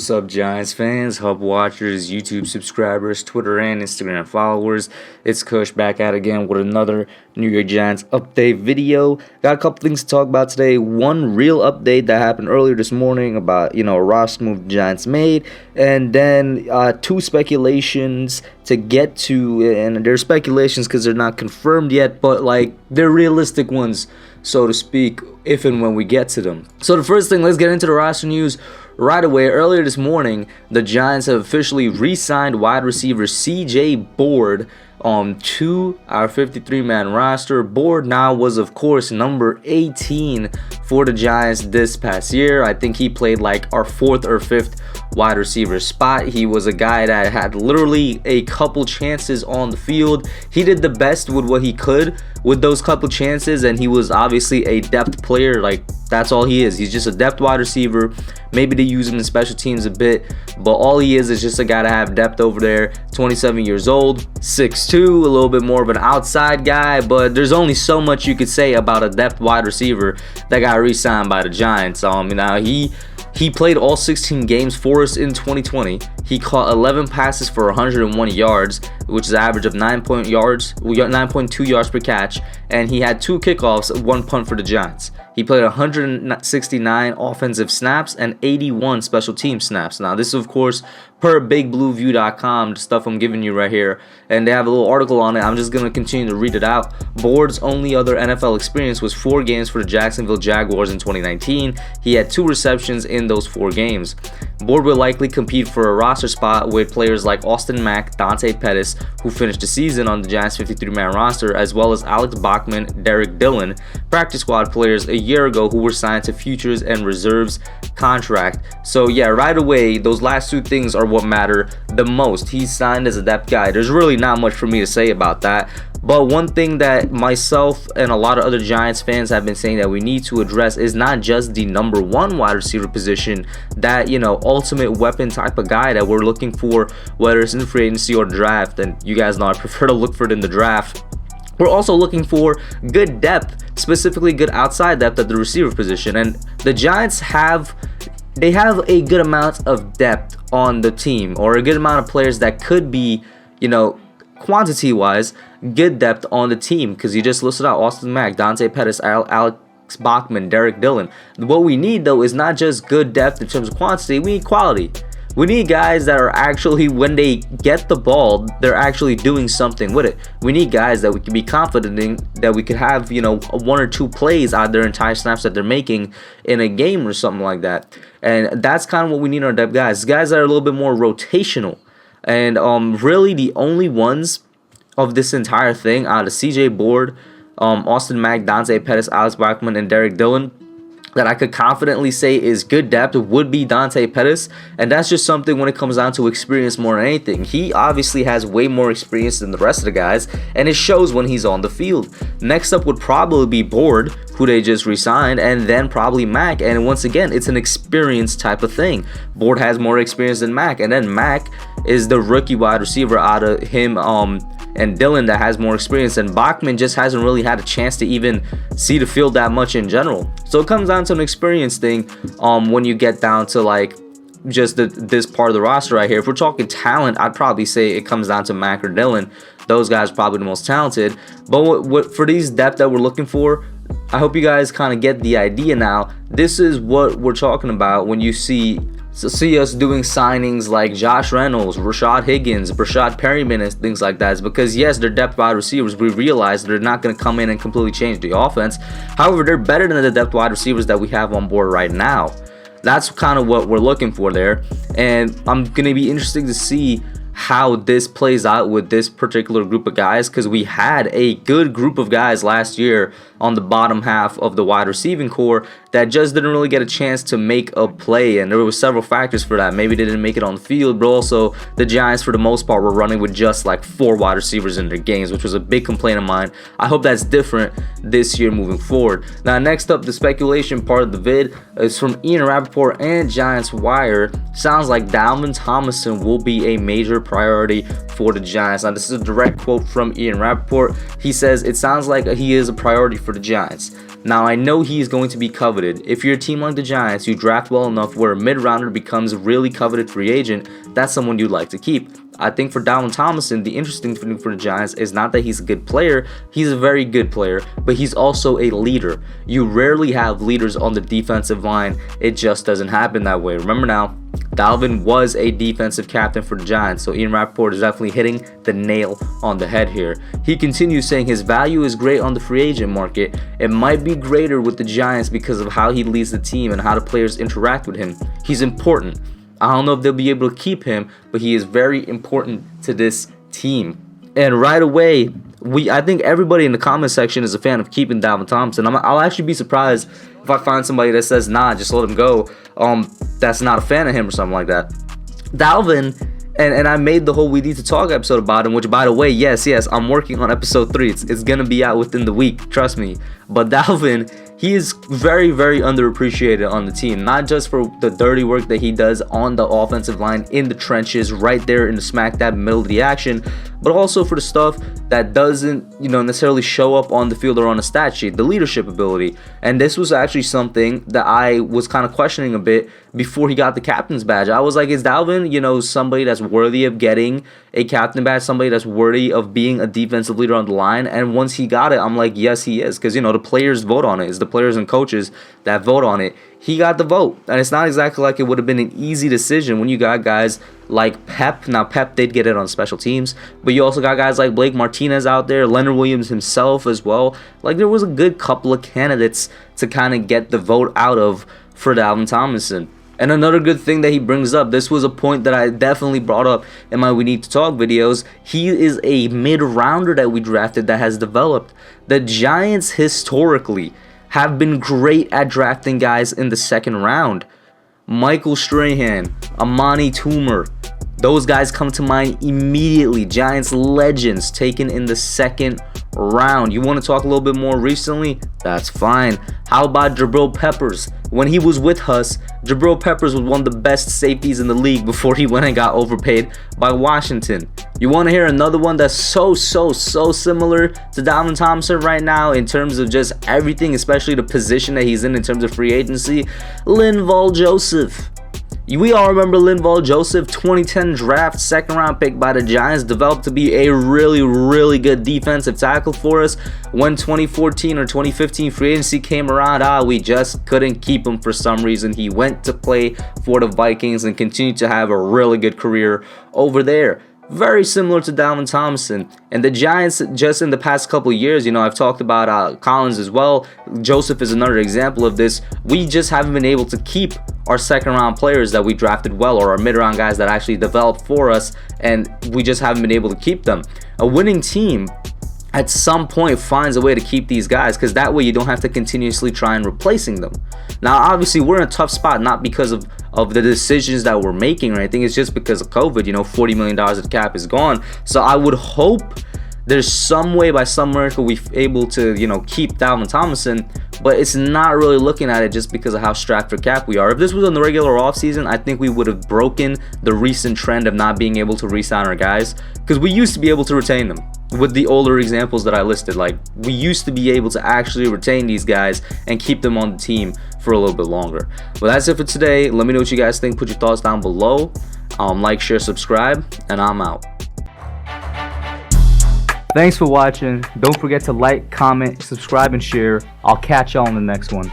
What's up, Giants fans, Hub watchers, YouTube subscribers, Twitter and Instagram followers? It's Kush back at it again with another New York Giants update video. Got a couple things to talk about today. One real update that happened earlier this morning about, a roster move the Giants made, and then two speculations to get to, and they're speculations because they're not confirmed yet, but they're realistic ones, so to speak, if and when we get to them. So the first thing, let's get into the roster news right away. Earlier this morning, the Giants have officially re-signed wide receiver CJ Board to our 53-man roster. Board now was, of course, number 18 for the Giants this past year. I think he played like our 4th or 5th wide receiver spot. He was a guy that had literally a couple chances on the field. He did the best with what he could with those couple chances, and he was obviously a depth player. That's all he is. He's just a depth wide receiver. Maybe they use him in special teams a bit, but all he is just a guy to have depth over there. 27 years old, 6'2", a little bit more of an outside guy, but there's only so much you could say about a depth wide receiver that got re-signed by the Giants. Now he played all 16 games for us in 2020. He caught 11 passes for 101 yards, which is an average of 9.2 yards per catch, and he had 2 kickoffs, 1 punt for the Giants. He played 169 offensive snaps and 81 special team snaps. Now, this is, of course, per BigBlueView.com, the stuff I'm giving you right here, and they have a little article on it. I'm just going to continue to read it out. Board's only other NFL experience was 4 games for the Jacksonville Jaguars in 2019. He had 2 receptions in those 4 games. Board will likely compete for a roster spot with players like Austin Mack, Dante Pettis, who finished the season on the Giants 53-man roster, as well as Alex Bachman, Derek Dillon, practice squad players a year ago who were signed to futures and reserves contract. So yeah, right away, those last 2 things are what matter the most. He's signed as a depth guy. There's really not much for me to say about that. But one thing that myself and a lot of other Giants fans have been saying that we need to address is not just the number 1 wide receiver position, that, ultimate weapon type of guy that we're looking for, whether it's in free agency or draft. And you guys know I prefer to look for it in the draft. We're also looking for good depth, specifically good outside depth at the receiver position. And the Giants have a good amount of depth on the team, or a good amount of players that could be, quantity-wise, good depth on the team, because you just listed out Austin Mack, Dante Pettis, Alex Bachman, Derek Dillon. What we need, though, is not just good depth in terms of quantity. We need quality. We need guys that are actually, when they get the ball, they're actually doing something with it. We need guys that we can be confident in, that we could have, 1 or 2 plays out of their entire snaps that they're making in a game or something like that. And that's kind of what we need in our depth guys. Guys that are a little bit more rotational. And really the only ones of this entire thing out of CJ Board, Austin Mack, Dante Pettis, Alex Bachman, and Derek Dillon that I could confidently say is good depth would be Dante Pettis, and that's just something when it comes down to experience more than anything. He obviously has way more experience than the rest of the guys, and it shows when he's on the field. Next up would probably be Board, who they just re-signed, and then probably Mack, and once again, it's an experience type of thing. Board has more experience than Mack, and then Mack is the rookie wide receiver out of him and Dillon that has more experience, and Bachman just hasn't really had a chance to even see the field that much in general. So it comes down to an experience thing when you get down to just this part of the roster right here. If we're talking talent, I'd probably say it comes down to Mack or Dillon. Those guys are probably the most talented. But what for these depth that we're looking for, I hope you guys kind of get the idea now. This is what we're talking about when you see us doing signings like Josh Reynolds, Rashad Higgins, Brashad Perryman, and things like that. It's because, yes, they're depth wide receivers. We realize they're not going to come in and completely change the offense. However, they're better than the depth wide receivers that we have on board right now. That's kind of what we're looking for there. And I'm going to be interested to see how this plays out with this particular group of guys, because we had a good group of guys last year on the bottom half of the wide receiving core that just didn't really get a chance to make a play, and there were several factors for that. Maybe they didn't make it on the field, but also the Giants for the most part were running with just 4 wide receivers in their games, which was a big complaint of mine. I hope that's different this year moving forward. Now, next up, the speculation part of the vid is from Rappaport and Giants Wire. Sounds like Dalvin Tomlinson will be a major priority for the Giants. Now, this is a direct quote from Rappaport. He says, "It sounds like he is a priority for the Giants. Now, I know he is going to be coveted. If you're a team like the Giants, you draft well enough where a mid-rounder becomes a really coveted free agent, that's someone you'd like to keep." I think for Dalvin Tomlinson, the interesting thing for the Giants is not that he's a good player. He's a very good player, but he's also a leader. You rarely have leaders on the defensive line. It just doesn't happen that way. Remember now, Dalvin was a defensive captain for the Giants, so Rappaport is definitely hitting the nail on the head here. He continues saying his value is great on the free agent market. It might be greater with the Giants because of how he leads the team and how the players interact with him. He's important. I don't know if they'll be able to keep him, but he is very important to this team. And right away, I think everybody in the comment section is a fan of keeping Dalvin Tomlinson. I'll actually be surprised if I find somebody that says, nah, just let him go, that's not a fan of him or something like that. Dalvin, and I made the whole We Need to Talk episode about him, which, by the way, yes, I'm working on episode 3. It's going to be out within the week, trust me. But Dalvin, he is very, very underappreciated on the team, not just for the dirty work that he does on the offensive line, in the trenches, right there in the smack dab middle of the action, but also for the stuff that doesn't, necessarily show up on the field or on a stat sheet, the leadership ability. And this was actually something that I was kind of questioning a bit before he got the captain's badge. I was like, is Dalvin, somebody that's worthy of getting a captain badge, somebody that's worthy of being a defensive leader on the line? And once he got it, I'm like, yes, he is, because, the players vote on it. It's the players and coaches that vote on it. He got the vote, and it's not exactly like it would have been an easy decision when you got guys like Pep. Now, Pep did get it on special teams, but you also got guys like Blake Martinez out there, Leonard Williams himself as well. Like, there was a good couple of candidates to kind of get the vote out of for Dalvin Tomlinson. And another good thing that he brings up, this was a point that I definitely brought up in my We Need to Talk videos. He is a mid-rounder that we drafted that has developed. The Giants historically have been great at drafting guys in the second round. Michael Strahan, Amani Toomer, those guys come to mind immediately. Giants legends taken in the second round. You want to talk a little bit more recently? That's fine. How about Jabril Peppers? When he was with us, Jabril Peppers was one of the best safeties in the league before he went and got overpaid by Washington. You want to hear another one that's so similar to Dalvin Tomlinson right now in terms of just everything, especially the position that he's in terms of free agency? Linval Joseph. We all remember Linval Joseph, 2010 draft, second round pick by the Giants, developed to be a really good defensive tackle for us. When 2014 or 2015 free agency came around, we just couldn't keep him for some reason. He went to play for the Vikings and continued to have a really good career over there. Very similar to Dalvin Tomlinson. And the Giants, just in the past couple of years, I've talked about Collins as well. Joseph is another example of this. We just haven't been able to keep our second round players that we drafted well, or our mid round guys that actually developed for us, and we just haven't been able to keep them. A winning team at some point finds a way to keep these guys, because that way you don't have to continuously try and replacing them. Now, obviously, we're in a tough spot, not because of the decisions that we're making or anything. It's just because of COVID. $40 million of the cap is gone. So I would hope there's some way, by some miracle, we're able to, keep Dalvin Tomlinson, but it's not really looking at it just because of how strapped for cap we are. If this was on the regular offseason, I think we would have broken the recent trend of not being able to re-sign our guys, because we used to be able to retain them. With the older examples that I listed, like, we used to be able to actually retain these guys and keep them on the team for a little bit longer. But that's it for today. Let me know what you guys think. Put your thoughts down below. Like, share, subscribe, and I'm out. Thanks for watching. Don't forget to like, comment, subscribe, and share. I'll catch y'all in the next one.